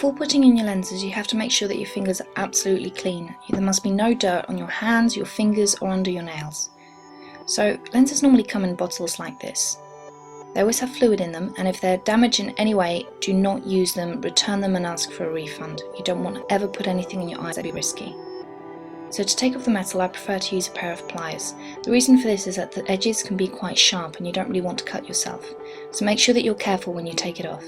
Before putting in your lenses, you have to make sure that your fingers are absolutely clean. There must be no dirt on your hands, your fingers, or under your nails. So lenses normally come in bottles like this. They always have fluid in them, and if they're damaged in any way, do not use them, return them and ask for a refund. You don't want to ever put anything in your eyes that would be risky. So to take off the metal, I prefer to use a pair of pliers. The reason for this is that the edges can be quite sharp and you don't really want to cut yourself. So make sure that you're careful when you take it off.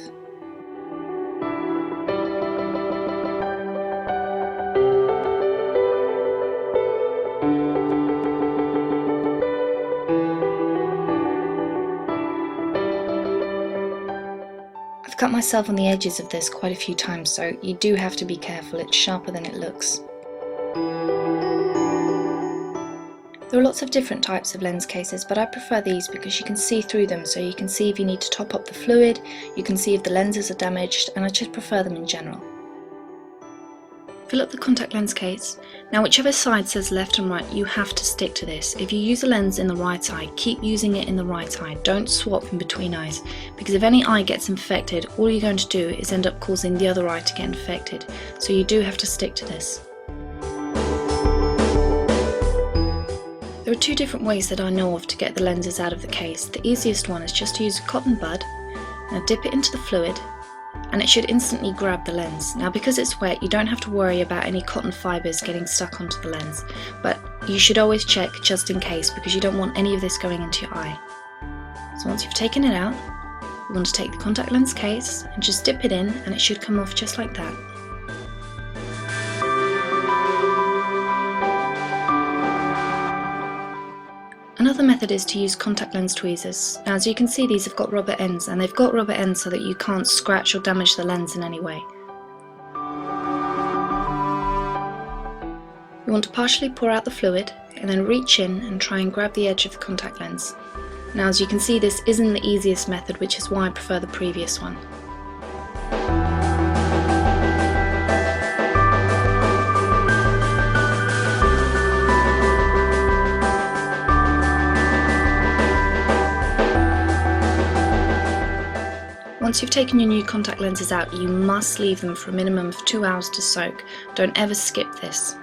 I've cut myself on the edges of this quite a few times, so you do have to be careful. It's sharper than it looks. There are lots of different types of lens cases, but I prefer these because you can see through them, so you can see if you need to top up the fluid, you can see if the lenses are damaged, and I just prefer them in general. Fill up the contact lens case. Now whichever side says left and right, you have to stick to this. If you use a lens in the right eye, keep using it in the right eye. Don't swap in between eyes, because if any eye gets infected, all you're going to do is end up causing the other eye to get infected. So you do have to stick to this. There are two different ways that I know of to get the lenses out of the case. The easiest one is just to use a cotton bud. Now dip it into the fluid, and it should instantly grab the lens. Now because it's wet, you don't have to worry about any cotton fibres getting stuck onto the lens, but you should always check just in case, because you don't want any of this going into your eye. So once you've taken it out, you want to take the contact lens case and just dip it in, and it should come off just like that. Another method is to use contact lens tweezers. Now as you can see, these have got rubber ends, and they've got rubber ends so that you can't scratch or damage the lens in any way. You want to partially pour out the fluid and then reach in and try and grab the edge of the contact lens. Now as you can see, this isn't the easiest method, which is why I prefer the previous one. Once you've taken your new contact lenses out, you must leave them for a minimum of 2 hours to soak. Don't ever skip this.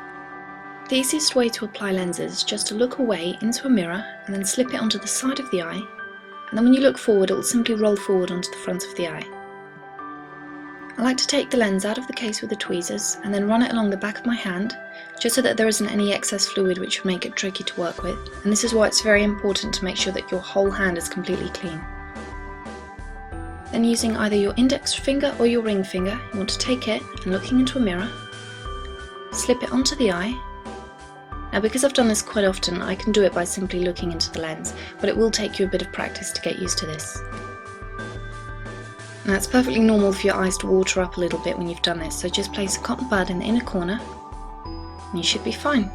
The easiest way to apply lenses is just to look away into a mirror and then slip it onto the side of the eye, and then when you look forward, it will simply roll forward onto the front of the eye. I like to take the lens out of the case with the tweezers and then run it along the back of my hand, just so that there isn't any excess fluid which would make it tricky to work with, and this is why it's very important to make sure that your whole hand is completely clean. Then using either your index finger or your ring finger, you want to take it and looking into a mirror, slip it onto the eye. Now because I've done this quite often, I can do it by simply looking into the lens, but it will take you a bit of practice to get used to this. Now it's perfectly normal for your eyes to water up a little bit when you've done this, so just place a cotton bud in the inner corner and you should be fine.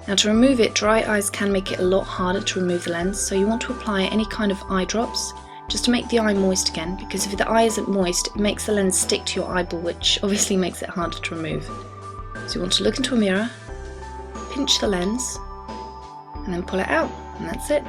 Now to remove it, dry eyes can make it a lot harder to remove the lens, so you want to apply any kind of eye drops, just to make the eye moist again, because if the eye isn't moist, it makes the lens stick to your eyeball, which obviously makes it harder to remove. So you want to look into a mirror, pinch the lens, and then pull it out, and that's it.